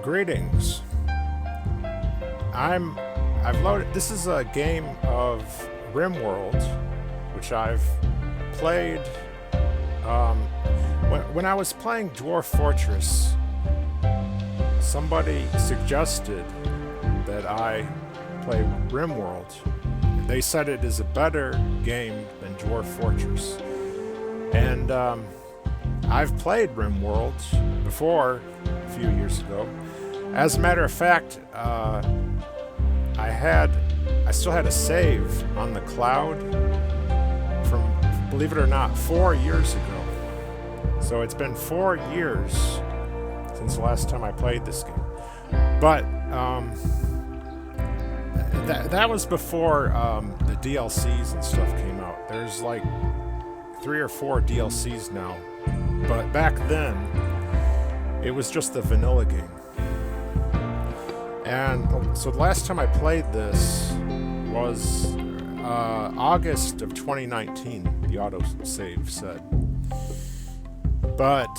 Greetings. I've loaded. This is a game of Rimworld, which I've played. When I was playing Dwarf Fortress, somebody suggested that I play Rimworld. They said it is a better game than Dwarf Fortress, and I've played Rimworld before a few years ago. As a matter of fact, I still had a save on the cloud from, believe it or not, 4 years ago. So it's been 4 years since the last time I played this game. But that was before the DLCs and stuff came out. There's like 3 or 4 DLCs now. But back then, it was just the vanilla game. And so the last time I played this was August of 2019, the autosave said. But,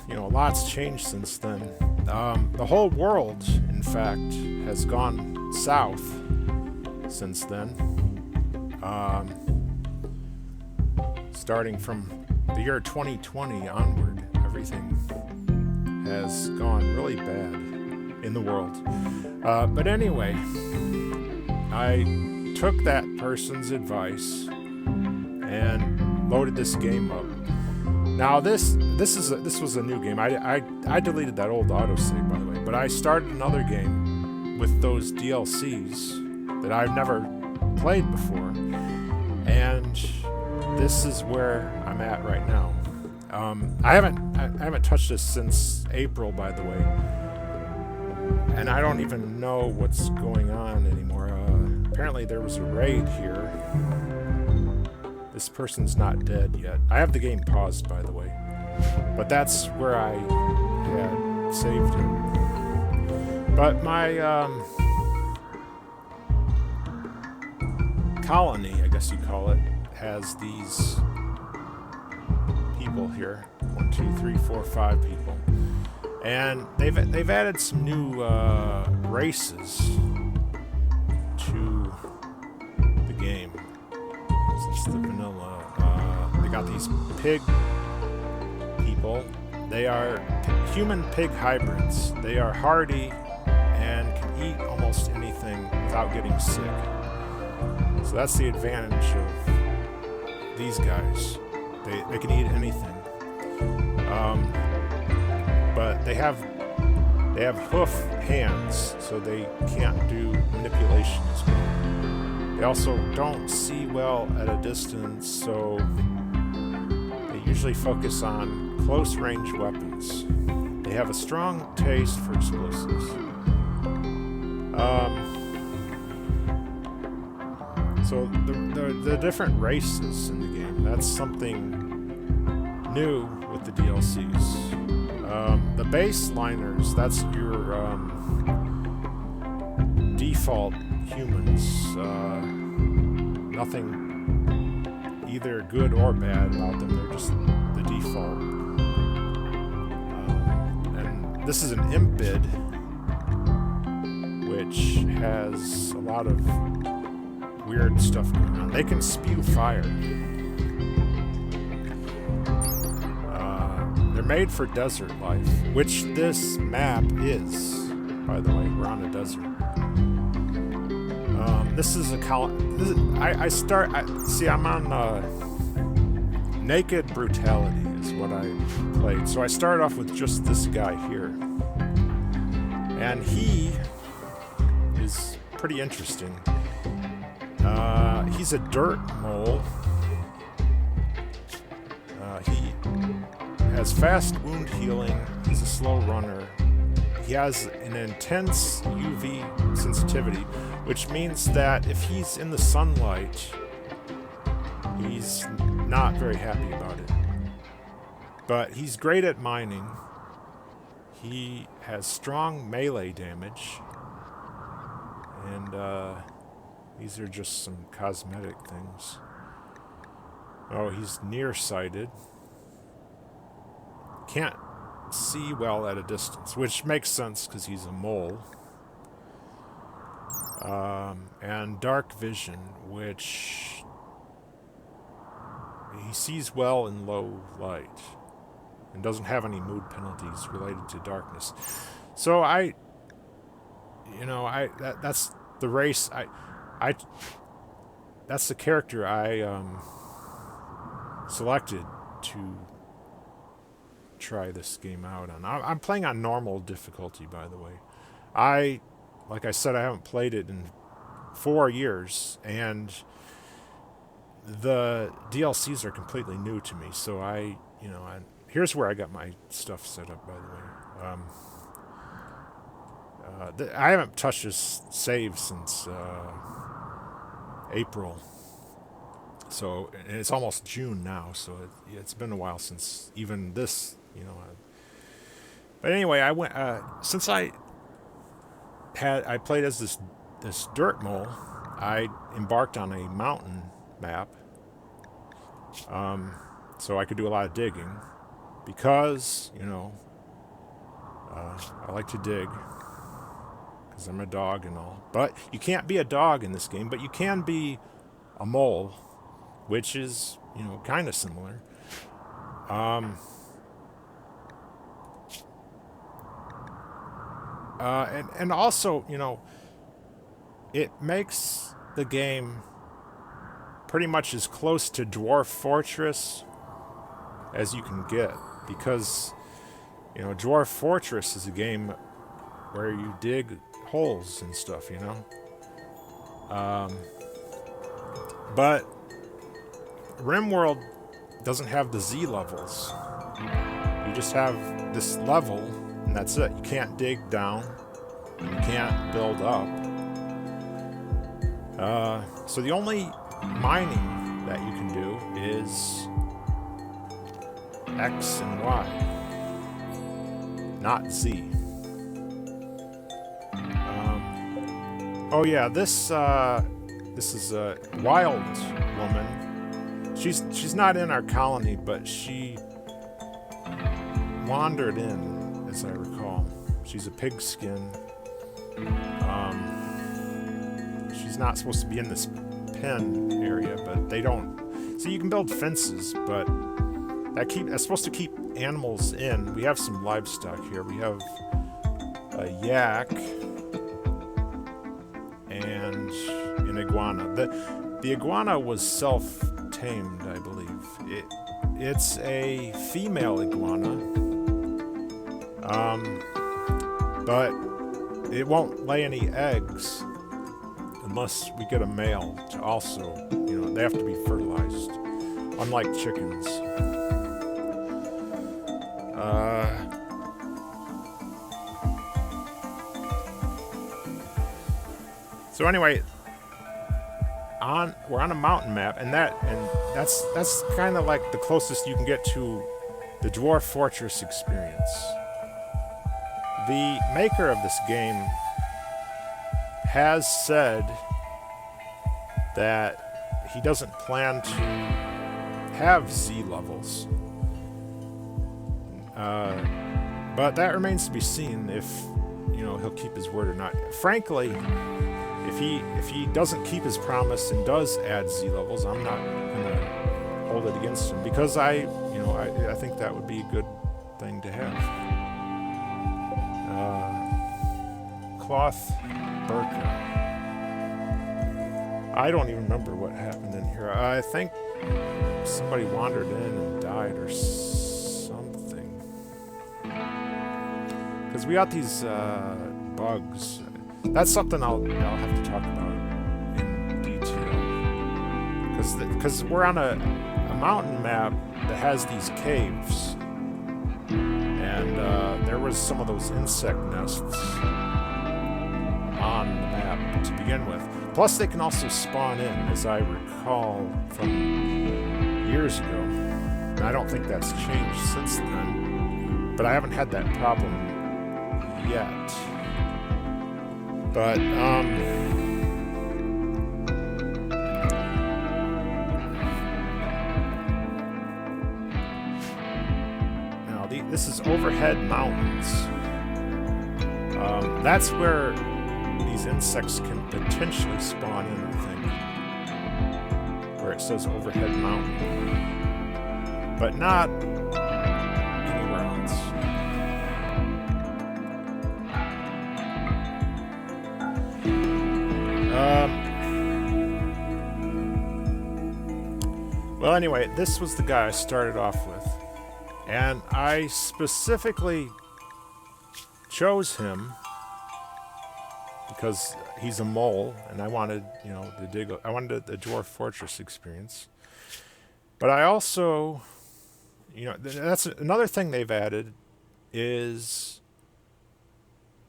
you know, a lot's changed since then. The whole world, in fact, has gone south since then. Starting from the year 2020 onward, everything has gone really bad in the world. But anyway, I took that person's advice and loaded this game up. Now this was a new game. I deleted that old autosave, by the way, but I started another game with those DLCs that I've never played before, and this is where I'm at right now. I haven't touched this since April, by the way, and I don't even know what's going on anymore. Apparently there was a raid here. This person's not dead yet. I have the game paused, by the way, but that's where I had saved it. But my colony, I guess you call it, has these people here. 1, 2, 3, 4, 5 people. And they've added some new races to the game. Since the vanilla, they got these pig people. They are human pig hybrids. They are hardy and can eat almost anything without getting sick. So that's the advantage of these guys. They can eat anything. But they have hoof hands, so they can't do manipulation as well. They also don't see well at a distance, so they usually focus on close-range weapons. They have a strong taste for explosives. So the different races in the game, that's something new with the DLCs. The baseliners, that's your default humans. Nothing either good or bad about them. They're just the default. And this is an impid, which has a lot of weird stuff going on. They can spew fire. They're made for desert life, which this map is. By the way, we're on a desert. This is a I'm on Naked Brutality is what I played. So I started off with just this guy here. And he is pretty interesting. He's a Dirtmole. He has fast wound healing. He's a slow runner. He has an intense UV sensitivity, which means that if he's in the sunlight, he's not very happy about it. But he's great at mining. He has strong melee damage. And these are just some cosmetic things. Oh, he's nearsighted. Can't see well at a distance, which makes sense because he's a mole. And dark vision, which he sees well in low light and doesn't have any mood penalties related to darkness. So that's the race. That's the character I selected to try this game out on. I'm playing on normal difficulty, by the way. Like I said, I haven't played it in 4 years, and the DLCs are completely new to me. So here's where I got my stuff set up, by the way. I haven't touched this save since April. So and it's almost June now, so it's been a while since even this, But anyway, I went since I played as this Dirtmole. I embarked on a mountain map, so I could do a lot of digging because I like to dig because I'm a dog and all. But you can't be a dog in this game, but you can be a mole, which is kind of similar. And also, it makes the game pretty much as close to Dwarf Fortress as you can get, because, Dwarf Fortress is a game where you dig holes and stuff, But Rimworld doesn't have the Z levels. You just have this level, and that's it. You can't dig down. You can't build up. So the only mining that you can do is X and Y, not Z. Oh yeah, this is a wild woman. She's not in our colony, but she wandered in, as I recall. She's a pigskin. She's not supposed to be in this pen area, but they don't. So you can build fences, but that's supposed to keep animals in. We have some livestock here. We have a yak and an iguana. The iguana was self-tamed, I believe. It's a female iguana, but it won't lay any eggs unless we get a male to also, they have to be fertilized, unlike chickens. So anyway, we're on a mountain map, and that's kind of like the closest you can get to the Dwarf Fortress experience. The maker of this game has said that he doesn't plan to have Z levels, but that remains to be seen if he'll keep his word or not. Frankly, if he doesn't keep his promise and does add Z levels, I'm not gonna hold it against him, because I think that would be a good thing to have. Cloth burqa. I don't even remember what happened in here. I think somebody wandered in and died or something. Because we got these bugs. That's something I'll have to talk about in detail. Because we're on a mountain map that has these caves. And there was some of those insect nests on the map to begin with. Plus, they can also spawn in, as I recall from years ago. And I don't think that's changed since then. But I haven't had that problem yet. But, this is overhead mountains. That's where these insects can potentially spawn in, I think. Where it says overhead mountain. But not anywhere else. Well, anyway, this was the guy I started off with. And I specifically chose him because he's a mole, and I wanted, you know, I wanted the Dwarf Fortress experience. But I also, you know, that's another thing they've added is,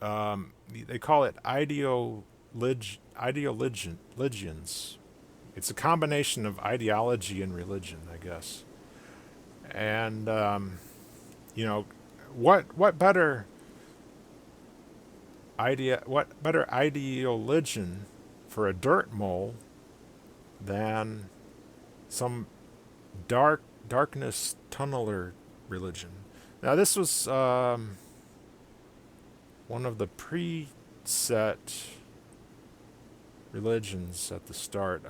they call it ideologians. It's a combination of ideology and religion, I guess. And, you know, what better ideologian for a Dirtmole than some darkness tunneler religion? Now, this was one of the preset religions at the start.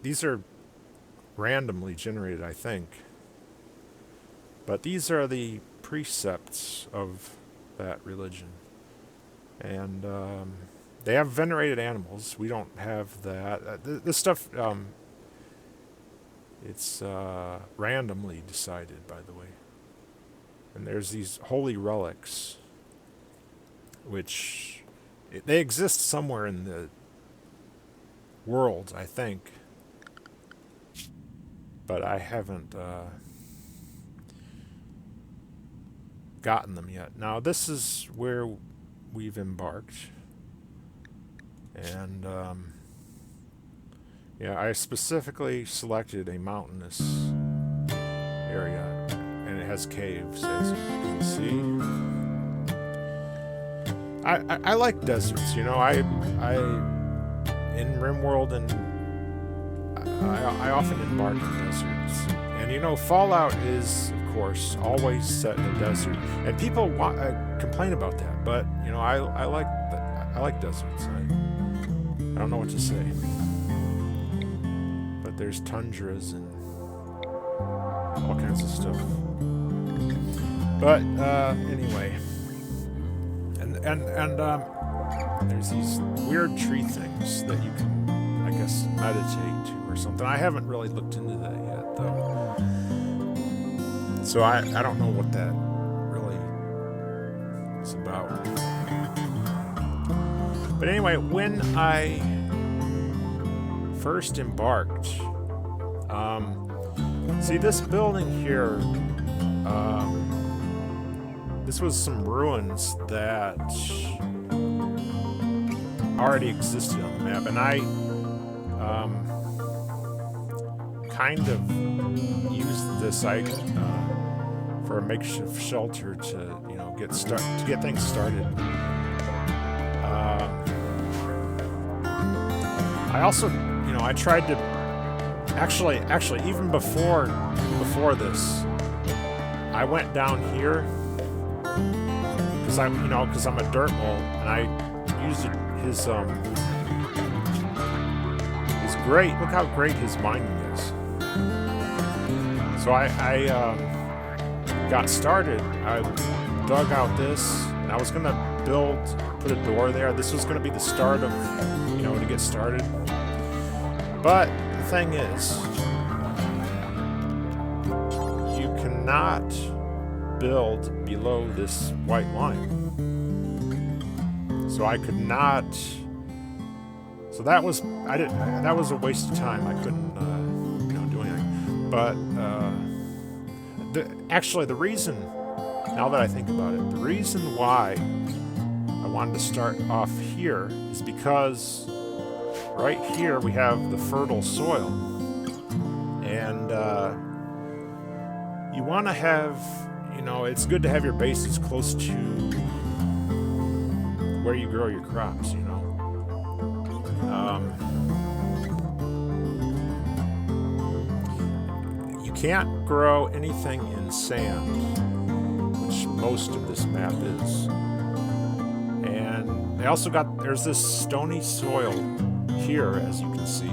These are randomly generated, I think. But these are the precepts of that religion. And they have venerated animals. We don't have that. This stuff, it's randomly decided, by the way. And there's these holy relics, which they exist somewhere in the world, I think. But I haven't gotten them yet. Now, this is where we've embarked. And, yeah, I specifically selected a mountainous area. And it has caves, as you can see. I like deserts, you know. In Rimworld, and I often embark in deserts. And you know, Fallout is, of course, always set in a desert. And people complain about that, but you know, I like deserts. I don't know what to say. But there's tundras and all kinds of stuff. But anyway, and there's these weird tree things that you can, I guess, meditate to or something. I haven't really looked into that yet, though. So I don't know what that really is about. But anyway, when I first embarked, see this building here, this was some ruins that already existed on the map, and I kind of used this for a makeshift shelter to, you know, get things started. I also, you know, I tried to actually even before this, I went down here because I'm a Dirtmole, and I used his great. Look how great his mining is. So I got started. I dug out this, and I was gonna put a door there. This was gonna be the start of, you know, to get started. But the thing is, you cannot build below this white line. So I could not. So that was a waste of time. I couldn't do anything. But the reason, now that I think about it, the reason why I wanted to start off here is because right here we have the fertile soil, and you want to have, you know, it's good to have your bases close to where you grow your crops, you know. can't grow anything in sand, which most of this map is. And they also there's this stony soil here, as you can see.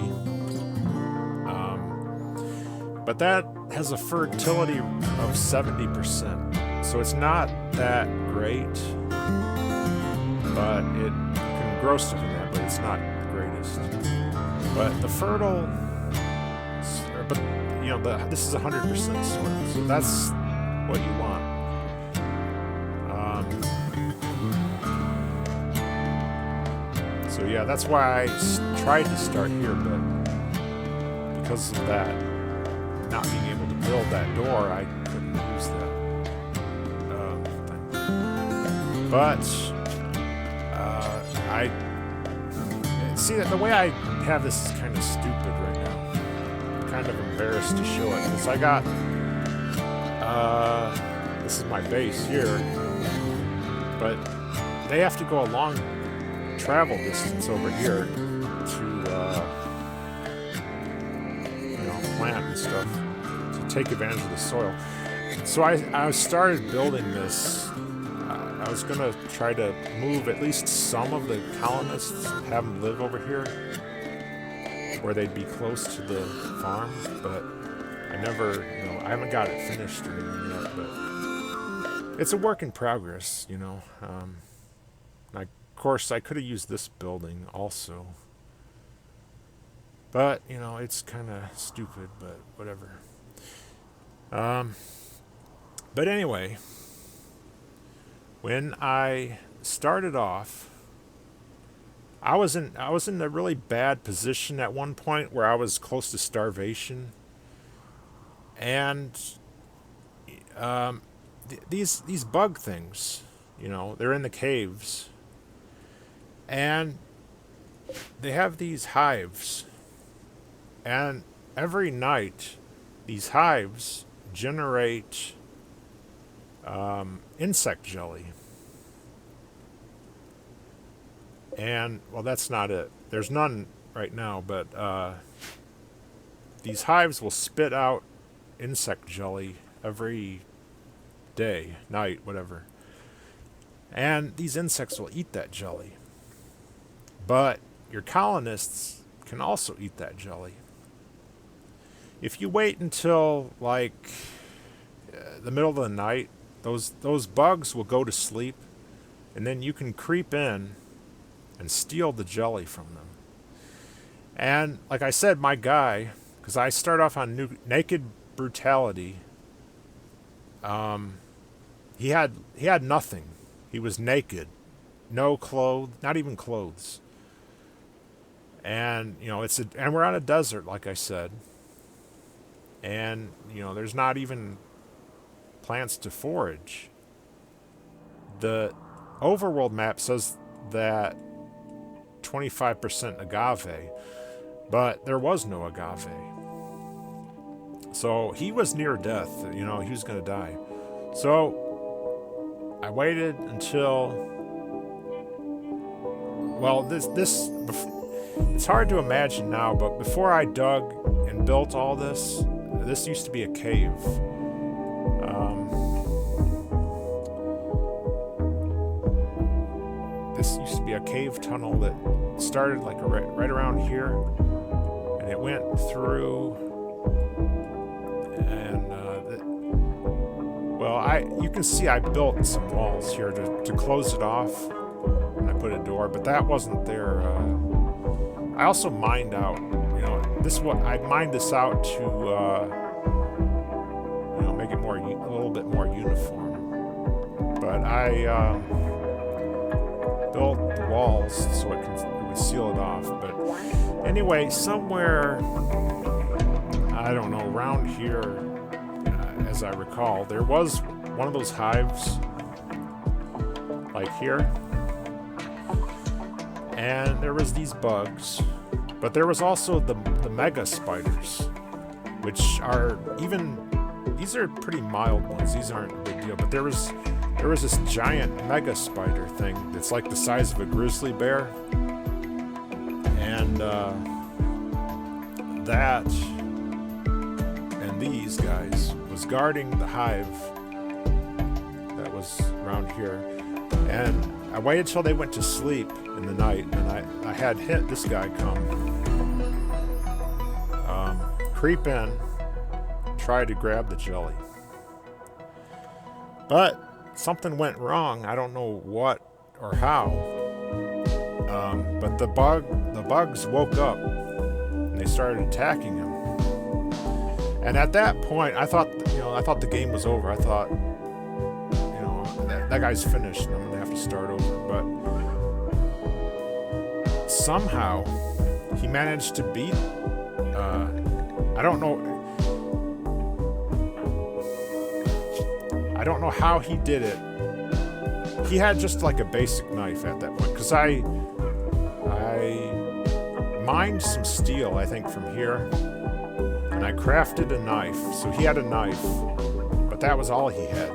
But that has a fertility of 70%. So it's not that great, but it can grow stuff in that, but it's not the greatest. But the fertile, but you know, this is 100% soil, so that's what you want. So yeah, that's why I tried to start here, but because of that, not being able to build that door, I couldn't use that thing. But I see that the way I have this is kind of stupid right now. I'm kind of embarrassed to show it because I got this is my base here, but they have to go a long travel distance over here to plant and stuff to take advantage of the soil. So I started building this. I was gonna try to move at least some of the colonists, have them live over here where they'd be close to the farm, but I never, I haven't got it finished or anything yet, but it's a work in progress, Of course, I could have used this building also. But, it's kind of stupid, but whatever. But anyway, when I started off, I was in a really bad position at one point where I was close to starvation. And these bug things, they're in the caves. And they have these hives. And every night, these hives generate insect jelly. And, well, that's not it. There's none right now, but these hives will spit out insect jelly every day, night, whatever. And these insects will eat that jelly. But your colonists can also eat that jelly. If you wait until, the middle of the night, those bugs will go to sleep, and then you can creep in and steal the jelly from them. And, like I said, my guy, because I start off on naked brutality, he had nothing. He was naked. No clothes, not even clothes. And, and we're on a desert, like I said. And, there's not even plants to forage. The overworld map says that 25% agave, but there was no agave. So he was near death, he was going to die. So I waited until, it's hard to imagine now, but before I dug and built all this used to be a cave. This used to be a cave tunnel that started right around here, and it went through, and you can see I built some walls here to close it off, and I put a door, but that wasn't there. I also mined out, I mined this out to, make it a little bit more uniform. But I built the walls so it would seal it off. But anyway, somewhere, I don't know, around here, as I recall, there was one of those hives, like here. And there was these bugs, but there was also the mega spiders, which are these are pretty mild ones. These aren't a big deal, but there was this giant mega spider thing that's like the size of a grizzly bear, and of these guys was guarding the hive that was around here, and I waited till they went to sleep in the night, and I had this guy come, creep in, try to grab the jelly. But something went wrong. I don't know what or how. But the bugs woke up and they started attacking him. And at that point, I thought the game was over. I thought, that guy's finished and I'm gonna have to start over. But somehow he managed to beat. I don't know how he did it. He had just like a basic knife at that point, because I mined some steel, I think, from here, and I crafted a knife. So he had a knife, but that was all he had,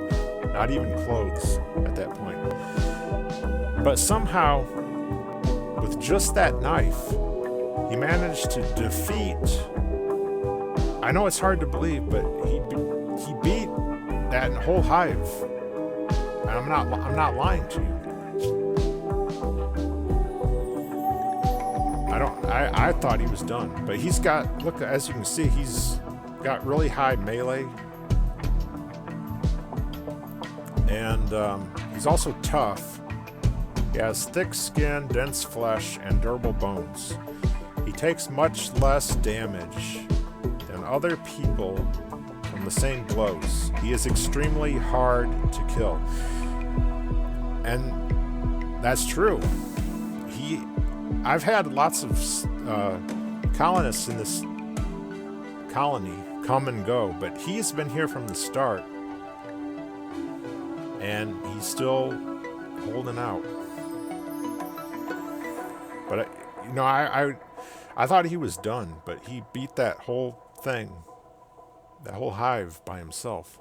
not even clothes at that point. But somehow, with just that knife, he managed to defeat. I know it's hard to believe, but he beat that whole hive. And I'm not lying to you. I thought he was done, but he's got, look, as you can see, he's got really high melee, and he's also tough. He has thick skin, dense flesh, and durable bones. He takes much less damage than other people from the same blows. He is extremely hard to kill. And that's true. I've had lots of colonists in this colony come and go, but he's been here from the start, and he's still holding out. But I thought he was done, but he beat that whole thing, that whole hive by himself.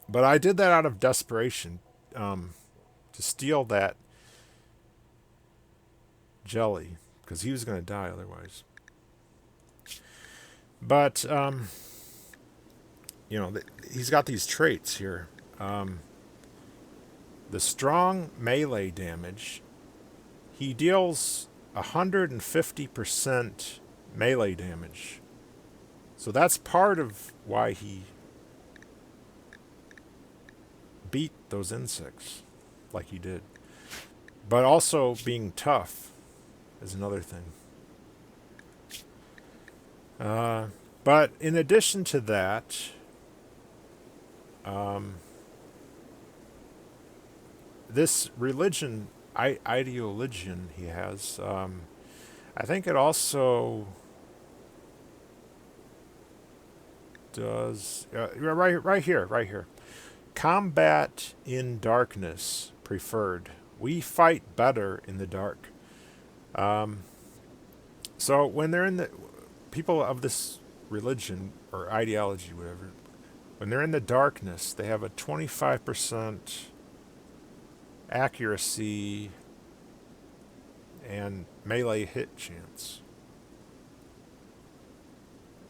But I did that out of desperation, to steal that jelly, because he was going to die otherwise. But he's got these traits here. The strong melee damage. He deals 150% melee damage. So that's part of why he beat those insects like he did. But also being tough is another thing. But in addition to that, this religion, ideologian he has, I think it also does, right here. Combat in darkness preferred. We fight better in the dark. So when they're in the people of this religion or ideology, whatever, when they're in the darkness, they have a 25% accuracy and melee hit chance,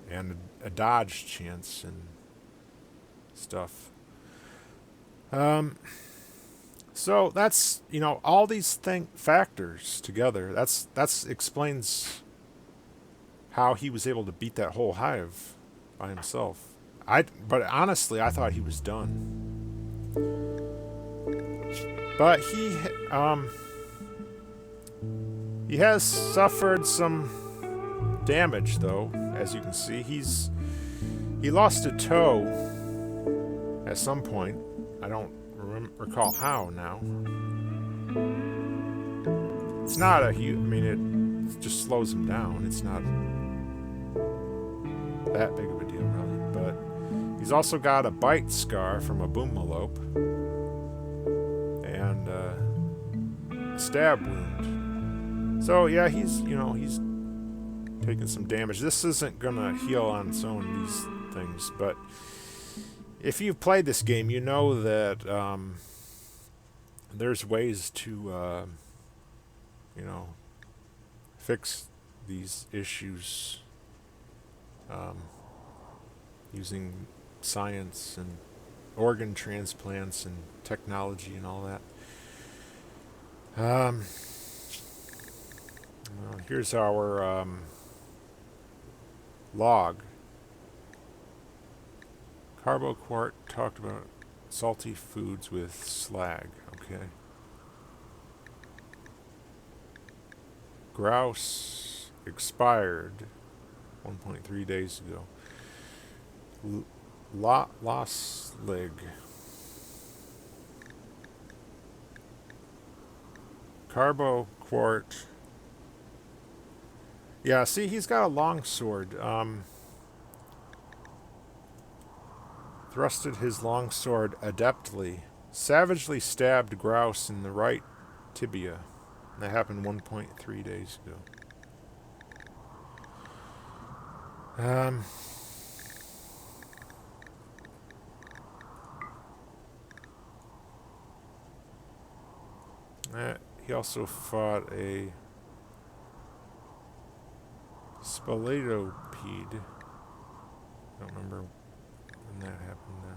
and a dodge chance and stuff. So that's, all these factors together. That's explains how he was able to beat that whole hive by himself. But honestly, I thought he was done. But he has suffered some damage, though. As you can see, he lost a toe at some point. I don't recall how now. It's not a huge, it just slows him down. It's not that big of a deal, really. But he's also got a bite scar from a boomalope and a stab wound. So yeah, he's taking some damage. This isn't gonna heal on its own, these things, but if you've played this game, you know that there's ways to fix these issues using science and organ transplants and technology and all that. Well, here's our log. Carboquart talked about salty foods with slag. Okay. Grouse expired 1.3 days ago. Lost leg. Carboquart. Yeah, see, he's got a long sword. Thrusted his long sword adeptly. Savagely stabbed grouse in the right tibia. That happened 1.3 days ago. He also fought a Spoletopede. I don't remember when that happened then.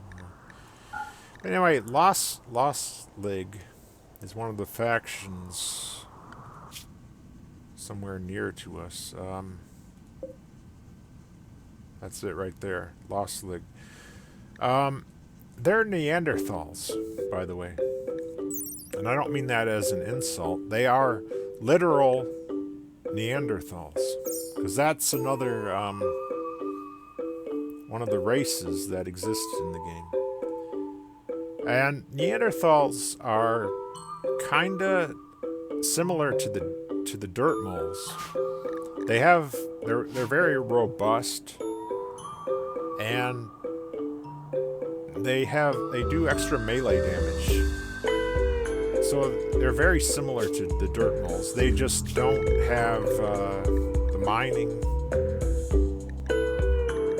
But anyway, Lost Leg is one of the factions somewhere near to us. That's it right there. Lost Leg. They're Neanderthals, by the way. And I don't mean that as an insult. They are literal Neanderthals. Because that's another, one of the races that exists in the game. And Neanderthals are kinda similar to the Dirtmoles. They're very robust, and they do extra melee damage. So they're very similar to the Dirtmoles. They just don't have the mining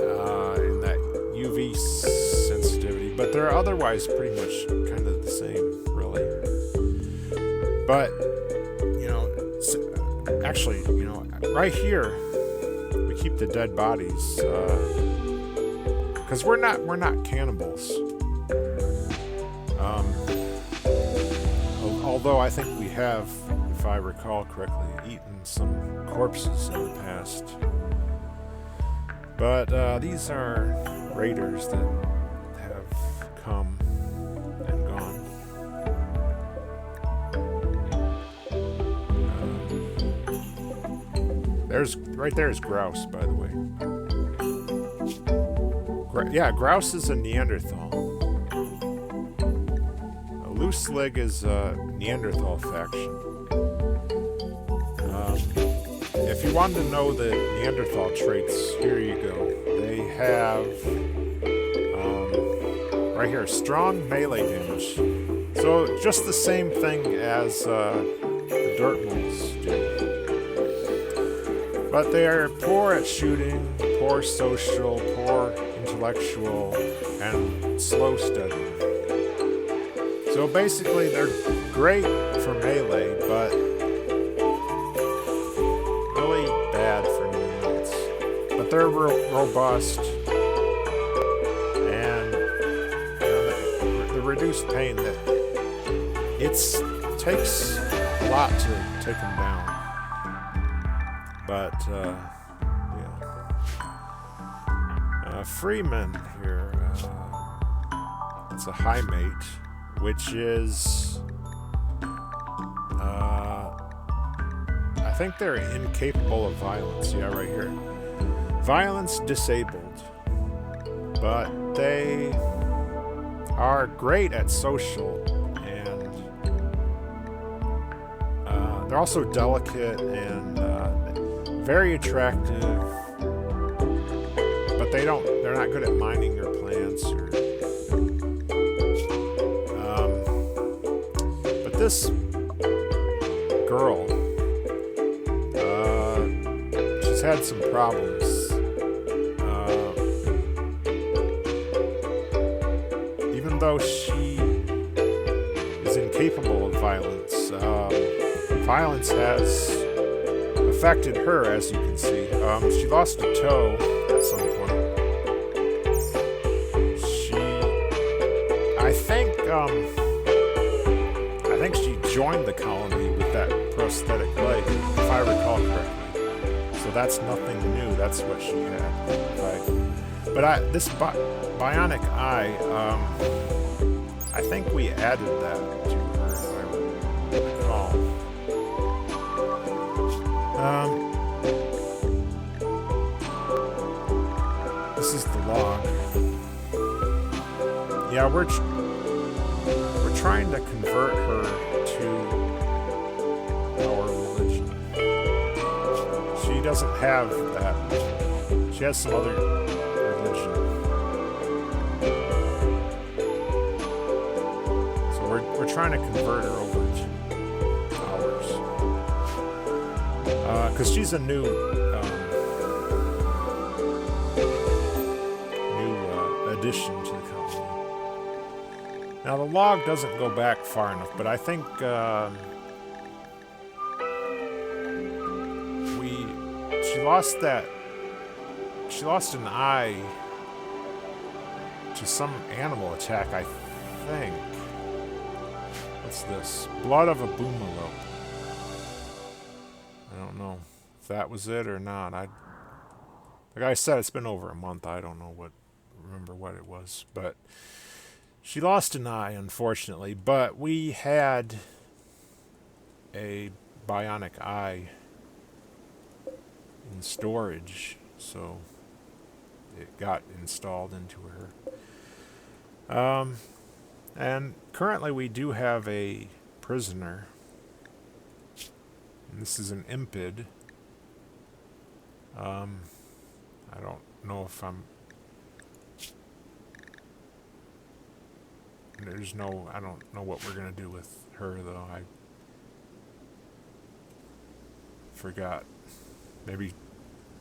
and that UV sensitivity, but they're otherwise pretty much kind of the same, really. But actually, right here we keep the dead bodies because we're not cannibals. Although I think we have, if I recall correctly, eaten some corpses in the past. But these are raiders that have come and gone. Right there's grouse, by the way. Grouse is a Neanderthal. Loose Leg is a Neanderthal faction. If you wanted to know the Neanderthal traits, here you go. They have, right here, strong melee damage. So just the same thing as the Dirtmoles do. But they are poor at shooting, poor social, poor intellectual, and slow studying. So basically, they're great for melee, but really bad for units. But they're robust, and the reduced pain that it takes a lot to take them down. But Freeman here. It's a high mate. Which is, I think they're incapable of violence. Yeah, right here. Violence disabled. But they are great at social, and they're also delicate and very attractive. But they're not good at mining or plants or. This girl, she's had some problems. Even though she is incapable of violence, violence has affected her, as you can see. She lost a toe at some point. she joined the colony with that prosthetic leg, if I recall correctly. So that's nothing new. That's what she had. But this bionic eye, I think we added that to her, if I recall. This is the log. Yeah, we're trying to convert her to our religion. She doesn't have that. She has some other religion. So we're trying to convert her over to ours. Because she's a new addition to the colony. Now the log doesn't go back far enough, but I think she lost an eye to some animal attack, I think. What's this? Blood of a boomerang. I don't know if that was it or not. Like I said, it's been over a month. I don't remember what it was, but she lost an eye, unfortunately. But we had a bionic eye in storage, so it got installed into her. And currently we do have a prisoner. And this is an impid. I don't know if I don't know what we're going to do with her, though. I forgot. Maybe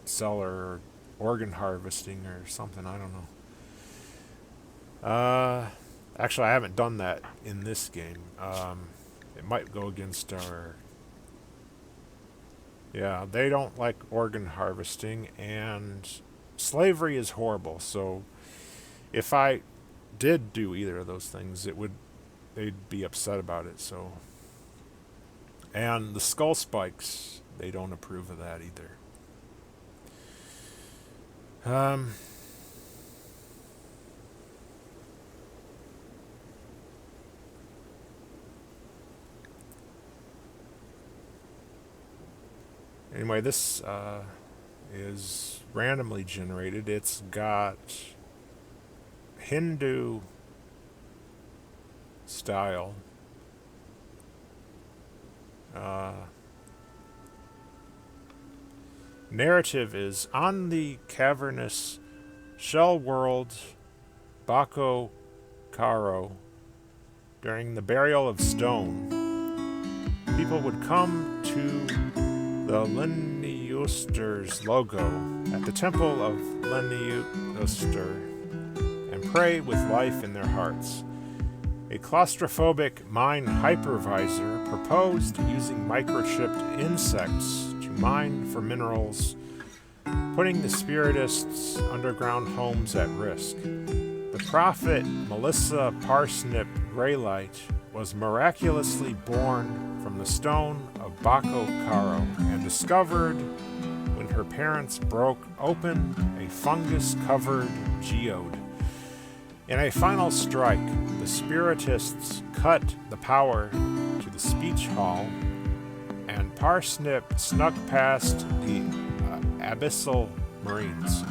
sell her or organ harvesting or something. I don't know. Actually, I haven't done that in this game. It might go against our... Yeah, they don't like organ harvesting, and slavery is horrible. So if I did do either of those things, they'd be upset about it. So, and the skull spikes, they don't approve of that either. Anyway, this is randomly generated. It's got Hindu style. Narrative is on the cavernous shell world Bako Karo. During the burial of stone, people would come to the Lenniuster's logo at the temple of Lenniuster and pray with life in their hearts. A claustrophobic mine hypervisor proposed using microchipped insects to mine for minerals, putting the spiritists' underground homes at risk. The prophet Melissa Parsnip Greylight was miraculously born from the stone of Bako Karo and discovered when her parents broke open a fungus-covered geode. In a final strike, the spiritists cut the power to the speech hall, and Parsnip snuck past the abyssal marines.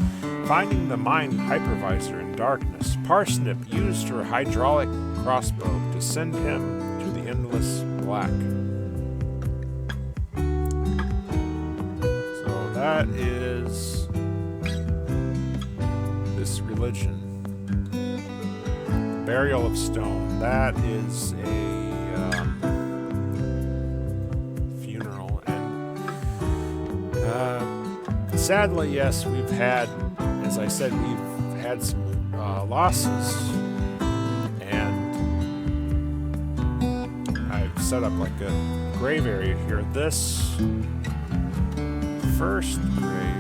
Finding the mine hypervisor in darkness, Parsnip used her hydraulic crossbow to send him to the endless black. So that is this religion. Burial of Stone. That is a funeral. And sadly, yes, we've had, as I said, we've had some losses. And I've set up like a grave area here. This first grave,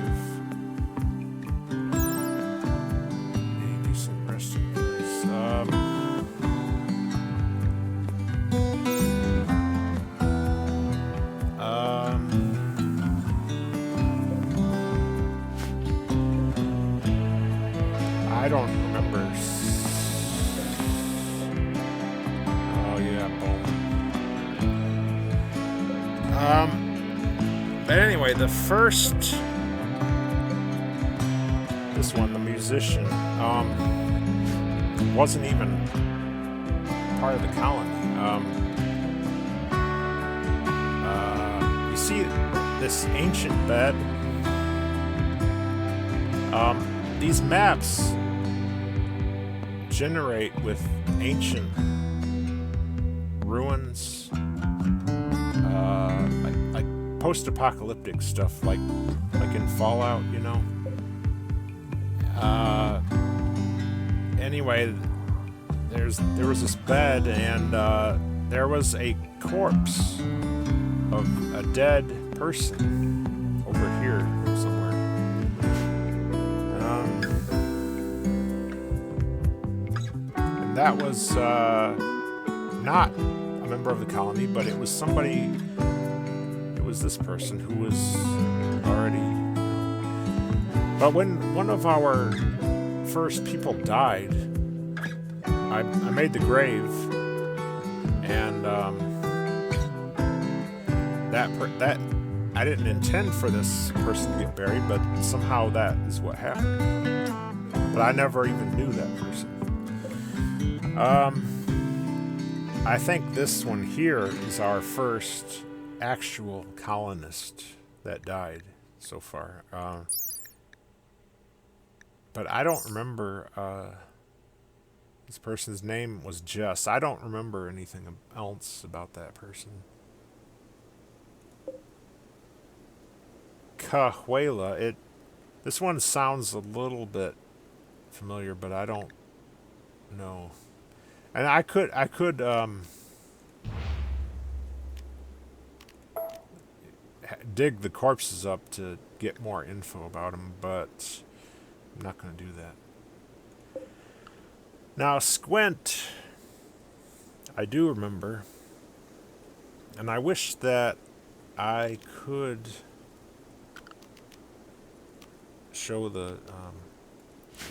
But anyway, the first, this one, the musician, wasn't even part of the colony. You see this ancient bed? These maps generate with ancient ruins, like post-apocalyptic stuff, like in Fallout, you know. Anyway, there was this bed, and there was a corpse of a dead person over here somewhere. And that was not a member of the colony, but it was somebody. It was this person who was already. But when one of our first people died, I made the grave, and that I didn't intend for this person to get buried, but somehow that is what happened. But I never even knew that person. I think this one here is our first actual colonist that died so far. But I don't remember. This person's name was Jess. I don't remember anything else about that person. Cahuela. This one sounds a little bit familiar, but I don't know. And I could dig the corpses up to get more info about them, but I'm not going to do that. Now, Squint, I do remember, and I wish that I could show the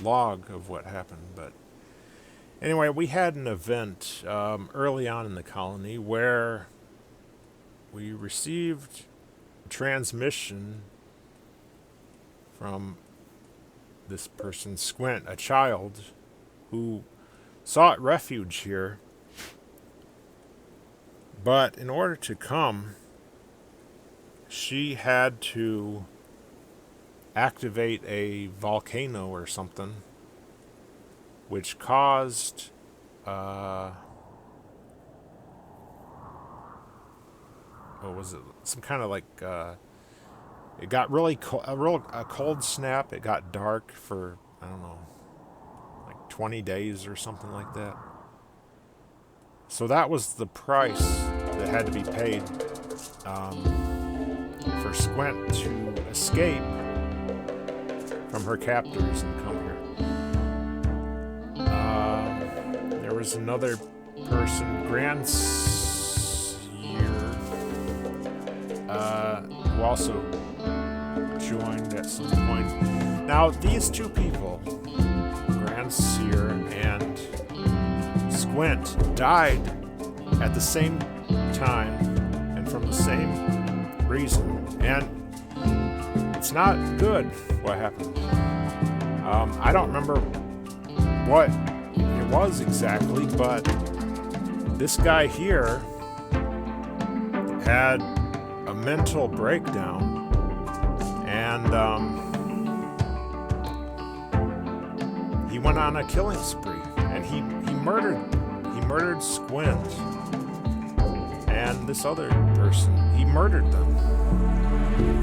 log of what happened, but anyway, we had an event early on in the colony where we received a transmission from this person, Squint, a child who sought refuge here. But in order to come, she had to activate a volcano or something, which caused what was it? Some kind of like it got really a cold snap. It got dark for, I don't know, like 20 days or something like that. So that was the price that had to be paid for Squint to escape from her captors and come here. There was another person, Gransier, who also joined at some point. Now, these two people, Gransier and Squint, died at the same time and from the same reason. And it's not good what happened. I don't remember what it was exactly, but this guy here had a mental breakdown, and he went on a killing spree, and he murdered Squint and this other person. He murdered them.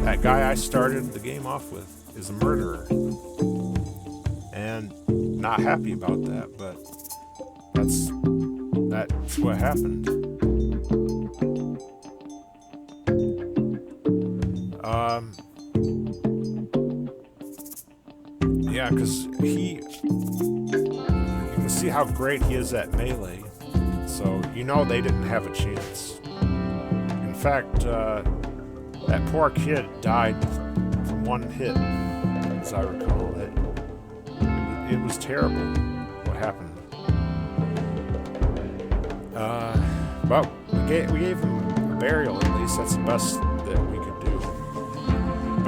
That guy I started the game off with is a murderer, and not happy about that, but that's what happened. Yeah, because you can see how great he is at melee, so you know they didn't have a chance. In fact, that poor kid died from one hit, as I recall. It was terrible what happened. But we gave him a burial, at least. That's the best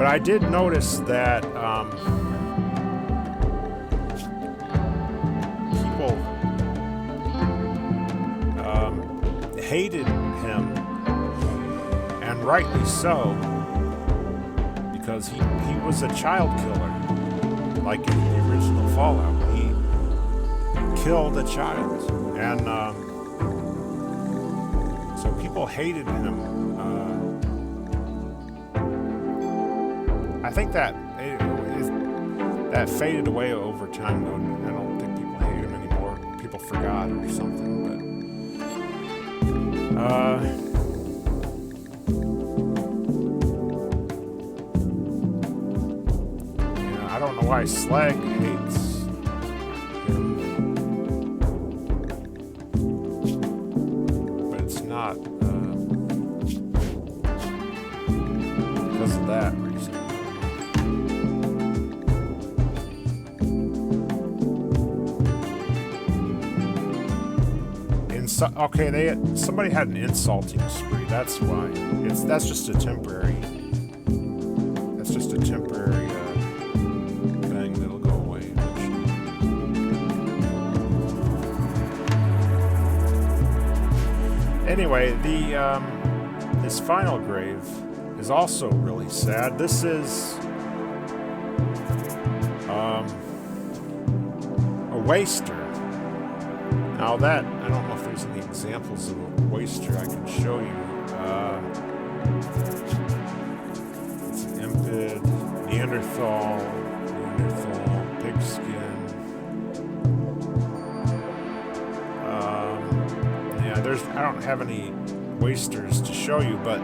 But I did notice that people hated him, and rightly so, because he was a child killer, like in the original Fallout. He killed a child, and so people hated him. I think that that faded away over time, though. I don't think people hate him anymore. People forgot or something, but yeah, I don't know why Slag hates him, but it's not because of that reason. Okay, somebody had an insulting spree. That's why. That's just a temporary. That's just a temporary thing that'll go away eventually. Anyway, this final grave is also really sad. This is a waster. Now that, I don't know if there's any examples of a waster I can show you. It's an impid, Neanderthal, pigskin. Yeah, I don't have any wasters to show you, but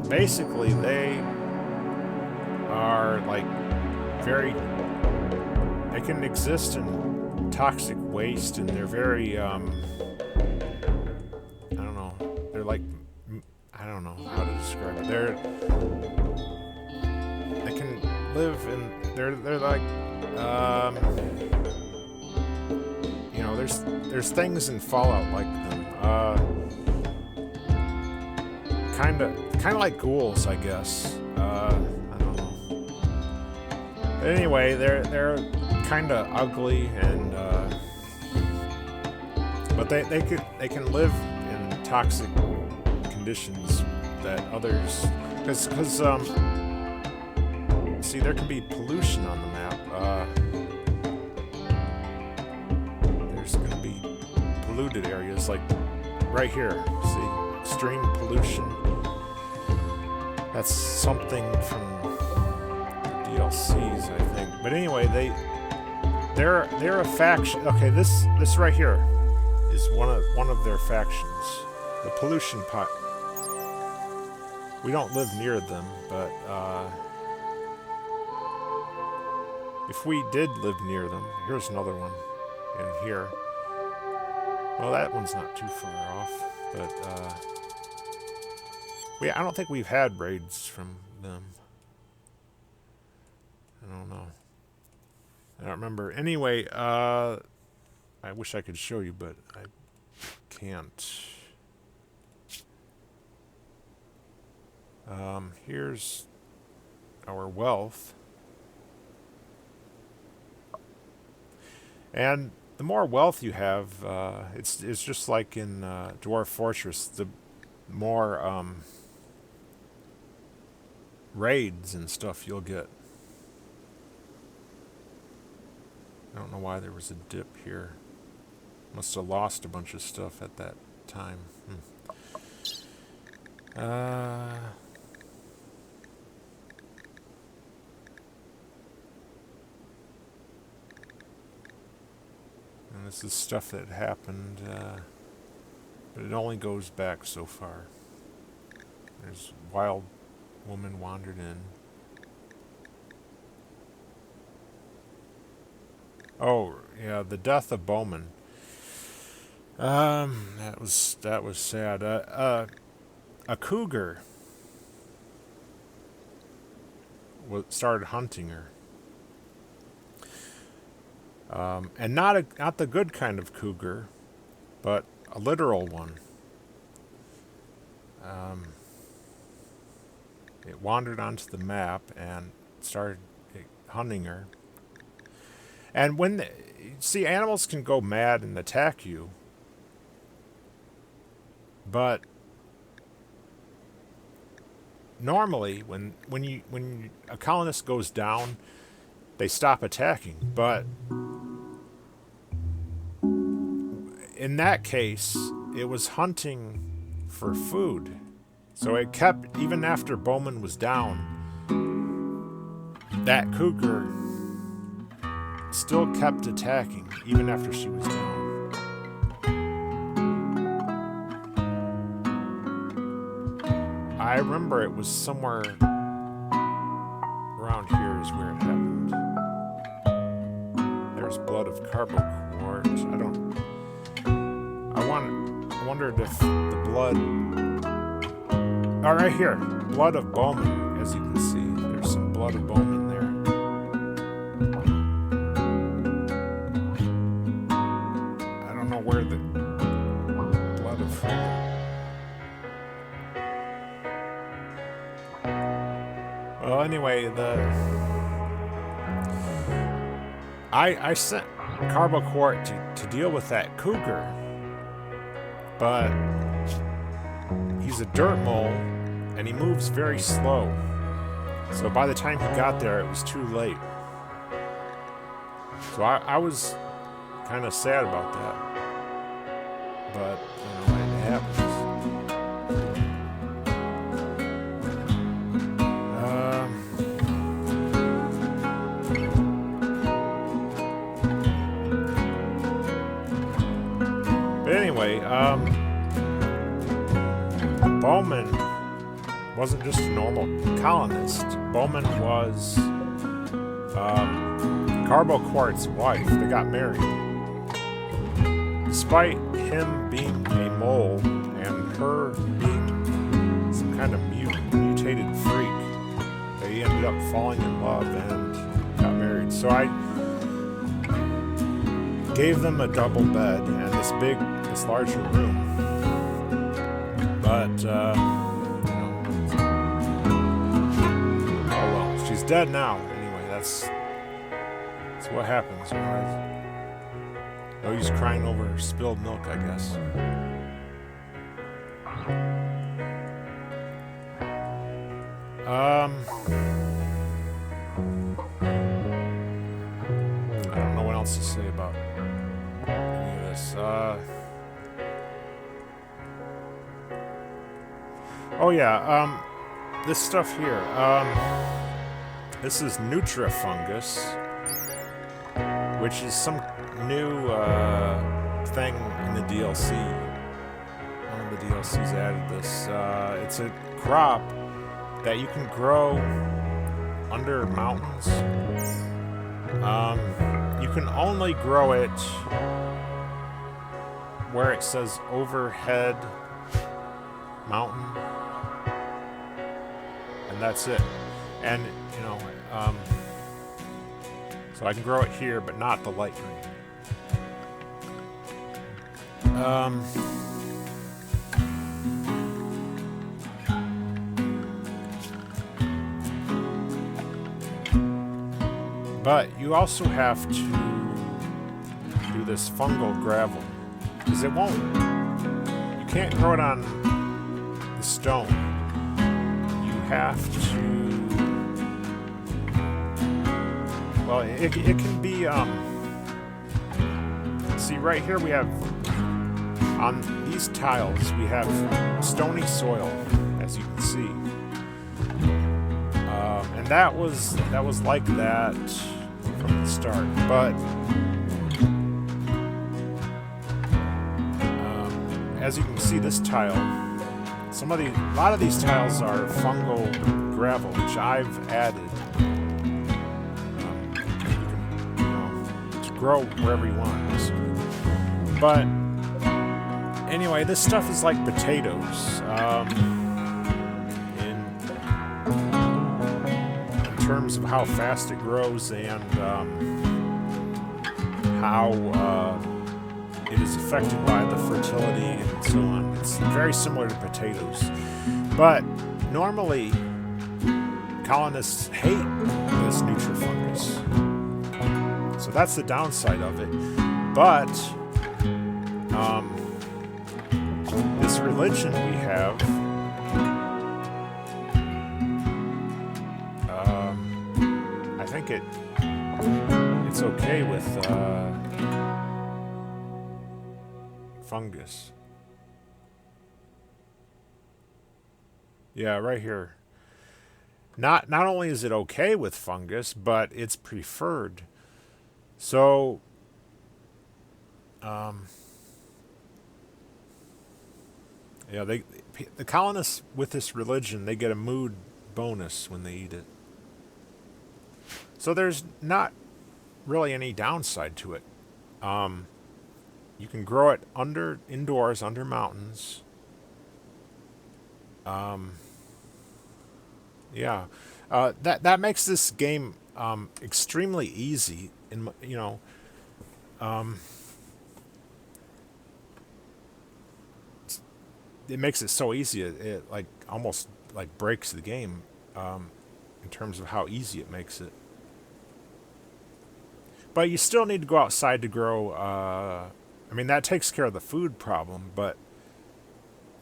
basically they are like they can exist in toxic waste, and they're very, I don't know, they're like, I don't know how to describe it. They can live in, they're like, you know, there's things in Fallout like them, kind of like ghouls, I guess. I don't know. But anyway, they're kind of ugly, and but they can live in toxic conditions that others, because see, there can be pollution on the map. There's going to be polluted areas like right here. See, extreme pollution. That's something from the DLCs, I think. But anyway, they're a faction. Okay, this right here is one of their factions. The pollution pot. We don't live near them, but if we did live near them, here's another one in here. Well, that one's not too far off, but I don't think we've had raids from them. I don't know. I don't remember. Anyway, I wish I could show you, but I can't. Here's our wealth. And the more wealth you have, it's just like in Dwarf Fortress, the more raids and stuff you'll get. I don't know why there was a dip here. Must have lost a bunch of stuff at that time. And this is stuff that happened, but it only goes back so far. There's wild woman wandered in. Oh, yeah, the death of Bowman. That was sad. A cougar started hunting her. And not the good kind of cougar, but a literal one. it wandered onto the map and started hunting her. And when see, animals can go mad and attack you, but normally when a colonist goes down, they stop attacking. But in that case, it was hunting for food. So it kept, even after Bowman was down, that cougar still kept attacking, even after she was down. I remember it was somewhere around here is where it happened. There's blood of Carboquart. I wondered if the blood... Oh, right here. Blood of Bowman, as you can see. There's some blood of Bowman there. I don't know where the blood of... Well, anyway, I sent Carboquart to deal with that cougar, but he's a Dirtmole, and he moves very slow. So by the time he got there, it was too late. So I was kind of sad about that, but you know, it happens. Bowman wasn't just a normal colonist. Bowman was Carboquart's wife. They got married. Despite him being a mole and her being some kind of mutated freak, they ended up falling in love and got married. So I gave them a double bed and this larger room. But, you know, oh well, she's dead now. Anyway, that's what happens. You know, oh, he's crying over spilled milk, I guess. I don't know what else to say about any of this. Oh yeah, this stuff here. This is Nutrifungus, which is some new thing in the DLC. One of the DLCs added this. It's a crop that you can grow under mountains. You can only grow it where it says overhead mountain. And that's it. And, you know, so I can grow it here, but not the light green. But you also have to do this fungal gravel, because it won't, you can't grow it on the stone. Have to, well, it can be, see right here we have, on these tiles we have stony soil, as you can see, and that was like that from the start, but as you can see, this tile, a lot of these tiles are fungal gravel, which I've added. You can, to grow wherever you want, basically. But anyway, this stuff is like potatoes. In terms of how fast it grows and how it is affected by the fertility and so on. It's very similar to potatoes. But normally, colonists hate this nutrifungus. So that's the downside of it. But this religion we have, I think it's okay with fungus. Yeah, right here. Not only is it okay with fungus, but it's preferred. So, yeah, the colonists with this religion, they get a mood bonus when they eat it. So there's not really any downside to it. You can grow it indoors, under mountains. Yeah, that makes this game extremely easy. It makes it so easy. It like almost like breaks the game in terms of how easy it makes it. But you still need to go outside to grow. I mean, that takes care of the food problem, but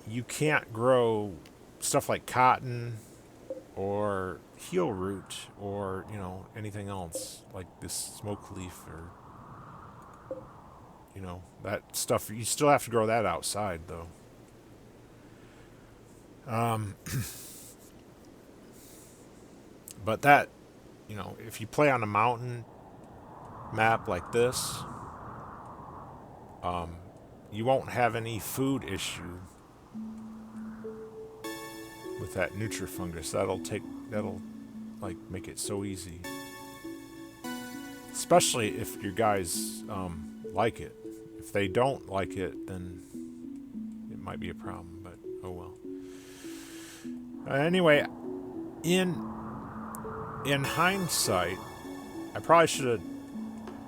you can't grow stuff like cotton or heel root or, anything else like this smoke leaf or, that stuff. You still have to grow that outside, though. But that, if you play on a mountain map like this, you won't have any food issue with that nutrifungus. That'll like make it so easy. Especially if your guys like it. If they don't like it, then it might be a problem, but oh well. Anyway, in hindsight, I probably should have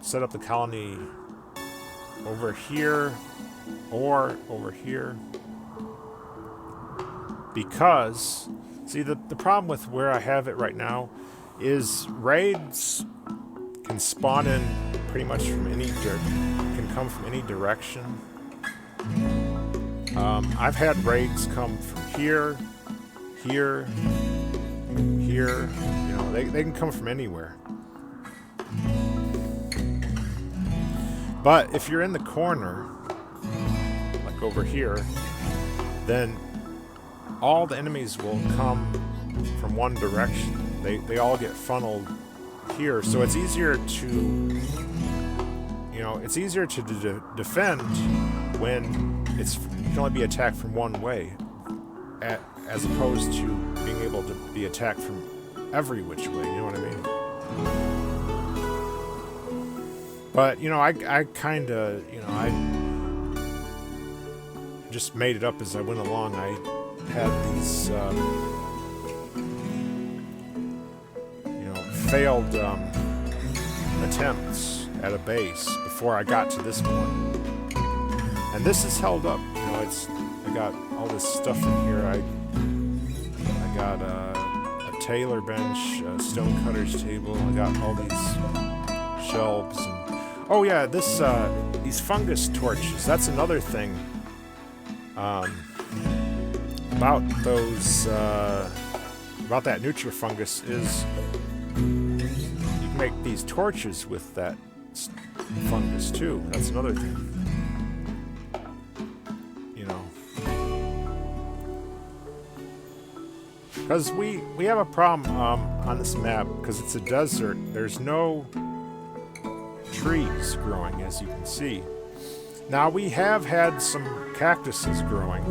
set up the colony over here or over here, because see the problem with where I have it right now is raids can spawn in pretty much from can come from any direction. I've had raids come from here, here, they can come from anywhere. But if you're in the corner, like over here, then all the enemies will come from one direction. They all get funneled here, so it's easier to, defend when you can only be attacked from one way, as opposed to being able to be attacked from every which way. You know what I mean? But I kind of I just made it up as I went along. I had these failed attempts at a base before I got to this point, and this is held up. I got all this stuff in here. I got a tailor bench, a stone cutter's table. I got all these shelves, and oh yeah, these fungus torches. That's another thing about those about that nutrifungus is you can make these torches with that fungus too. That's another thing. Because we have a problem on this map because it's a desert. There's no trees growing, as you can see. Now we have had some cactuses growing,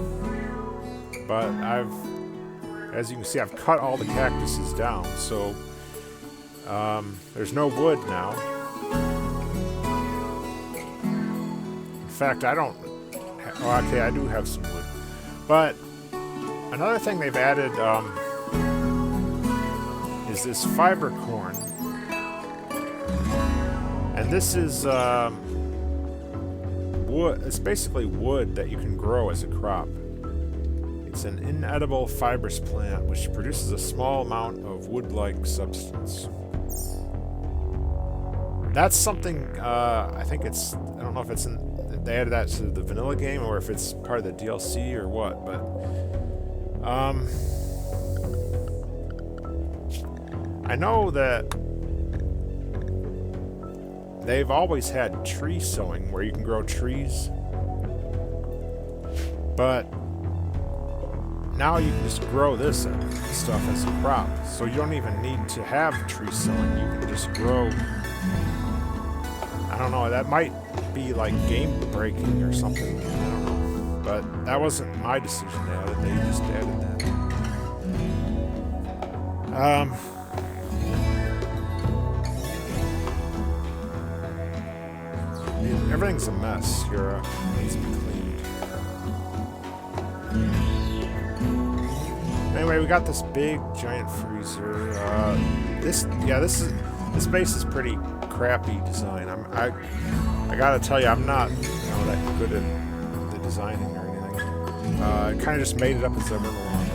but as you can see, I've cut all the cactuses down, so there's no wood now. In fact, I don't. Okay, I do have some wood, but another thing they've added is this fiber corn. And this is wood. It's basically wood that you can grow as a crop. It's an inedible fibrous plant which produces a small amount of wood-like substance. That's something, I think it's, I don't know if it's they added that to the vanilla game or if it's part of the DLC or what, but, I know that they've always had tree sowing where you can grow trees, but now you can just grow this stuff as a crop, so you don't even need to have tree sowing. You can just grow. I don't know, that might be like game breaking or something, I don't know. But that wasn't my decision to add it, they just added that. Everything's a mess here, needs to be cleaned. Anyway, we got this big giant freezer. This base is pretty crappy design. I gotta tell you, I'm not that good at the designing or anything. I kind of just made it up as I went along.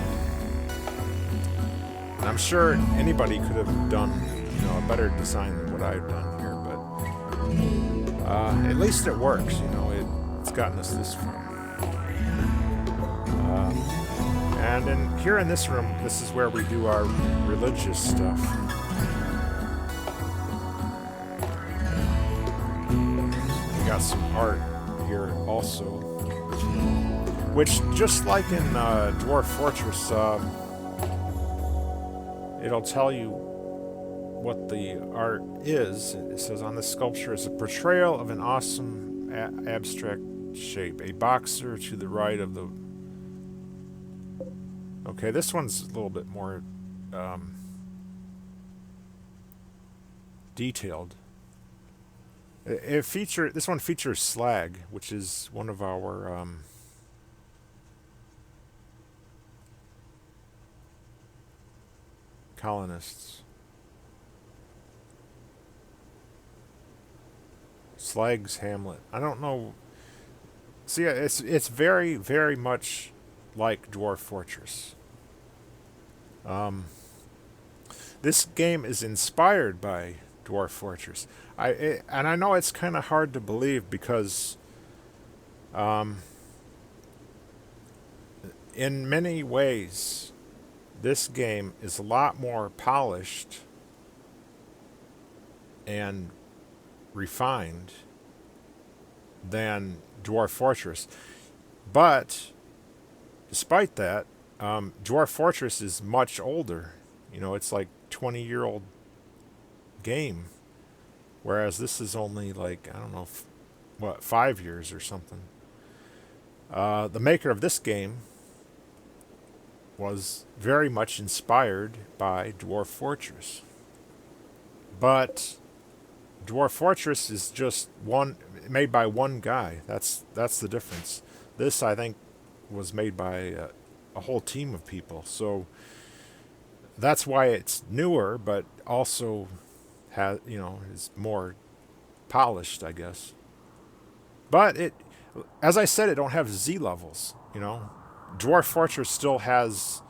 And I'm sure anybody could have done a better design than what I've done here, but at least it works. It's gotten us this far. And here in this room, this is where we do our religious stuff. We got some art here also, which just like in Dwarf Fortress, it'll tell you what the art is. It says on this sculpture is a portrayal of an awesome abstract shape, a boxer to the right of the... Okay, this one's a little bit more detailed. This one features slag, which is one of our colonists. Slag's Hamlet. I don't know. See, it's very, very much like Dwarf Fortress. This game is inspired by Dwarf Fortress. And I know it's kind of hard to believe because in many ways this game is a lot more polished and refined than Dwarf Fortress. But despite that, Dwarf Fortress is much older. It's like 20-year-old game. Whereas this is only like, I don't know, 5 years or something. The maker of this game was very much inspired by Dwarf Fortress. But Dwarf Fortress is just made by one guy. That's the difference. This, I think, was made by a whole team of people. So that's why it's newer, but also is more polished, I guess. But as I said, it don't have Z levels. Dwarf Fortress still has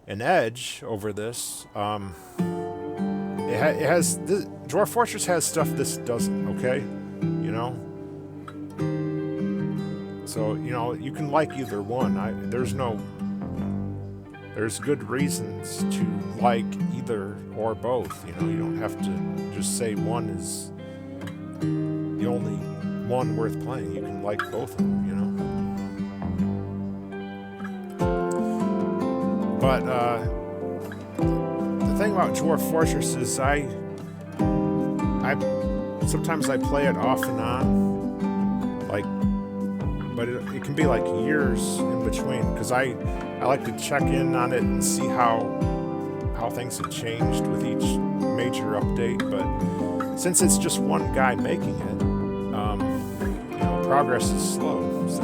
an edge over this. It has Dwarf Fortress has stuff this doesn't. Okay, So you can like either one. There's good reasons to like either or both. You don't have to just say one is the only one worth playing. You can like both of them, But the thing about Dwarf Fortress is I sometimes I play it off and on, but it can be like years in between because I like to check in on it and see how things have changed with each major update. But since it's just one guy making it, progress is slow, so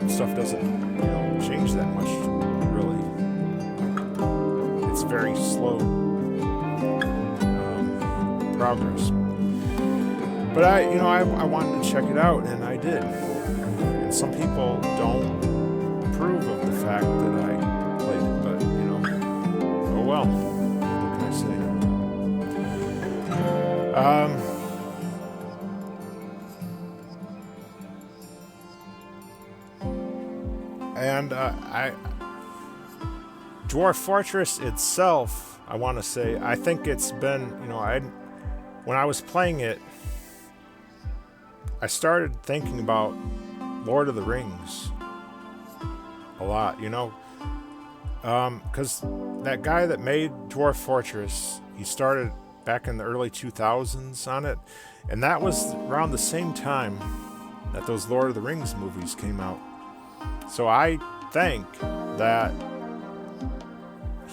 stuff doesn't change that much really. It's very slow progress. But I wanted to check it out, and I did. And some people don't approve of the fact that I played it, but, you know, oh well. What can I say? And Dwarf Fortress itself, I want to say, I think it's been, you know, when I was playing it, I started thinking about Lord of the Rings a lot, you know, because that guy that made Dwarf Fortress, he started back in the early 2000s on it, and that was around the same time that those Lord of the Rings movies came out. So I think that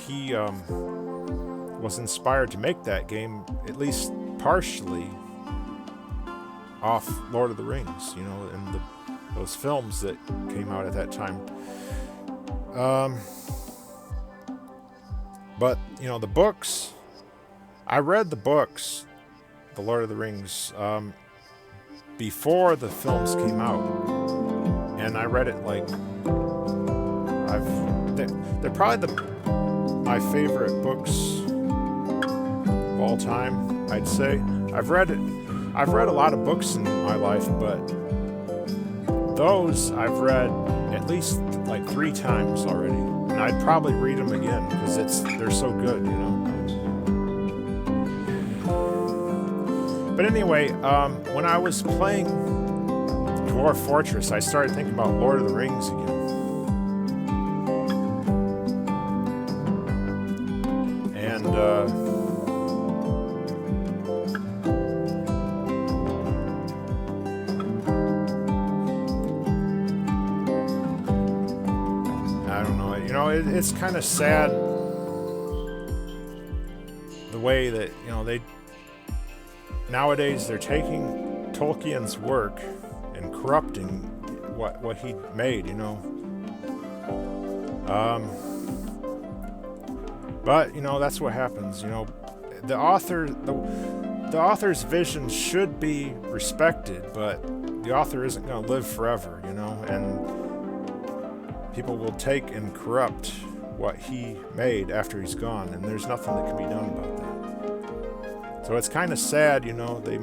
he was inspired to make that game, at least partially, off Lord of the Rings, you know, and those films that came out at that time. But, you know, the books, I read the books, the Lord of the Rings, before the films came out. And I read it like, they're probably my favorite books of all time, I'd say. I've read a lot of books in my life, but those I've read at least like 3 times already, and I'd probably read them again because they're so good, you know. But anyway, when I was playing Dwarf Fortress, I started thinking about Lord of the Rings again. And I don't know, you know, it's kind of sad the way that, you know, nowadays they're taking Tolkien's work and corrupting what he made, you know. But, you know, that's what happens, you know. The author's vision should be respected, but the author isn't going to live forever, you know, and people will take and corrupt what he made after he's gone, and there's nothing that can be done about that. So it's kind of sad, you know, they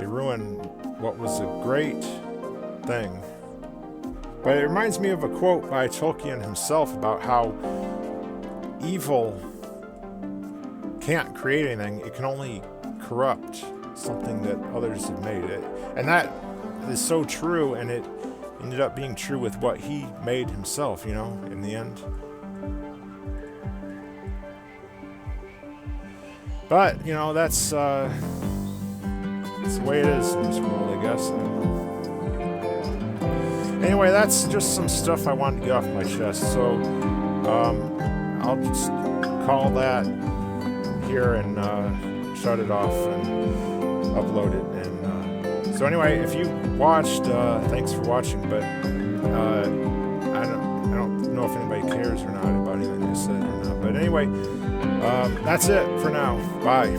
ruin what was a great thing. But it reminds me of a quote by Tolkien himself about how evil can't create anything, it can only corrupt something that others have made. And that is so true, and it ended up being true with what he made himself, you know, in the end. But, you know, that's the way it is in this world, I guess. Anyway, that's just some stuff I wanted to get off my chest. So, I'll just call that here and shut it off and upload it. And so anyway, if you watched, thanks for watching. But I don't know if anybody cares or not about anything I said or not. But anyway, that's it for now. Bye.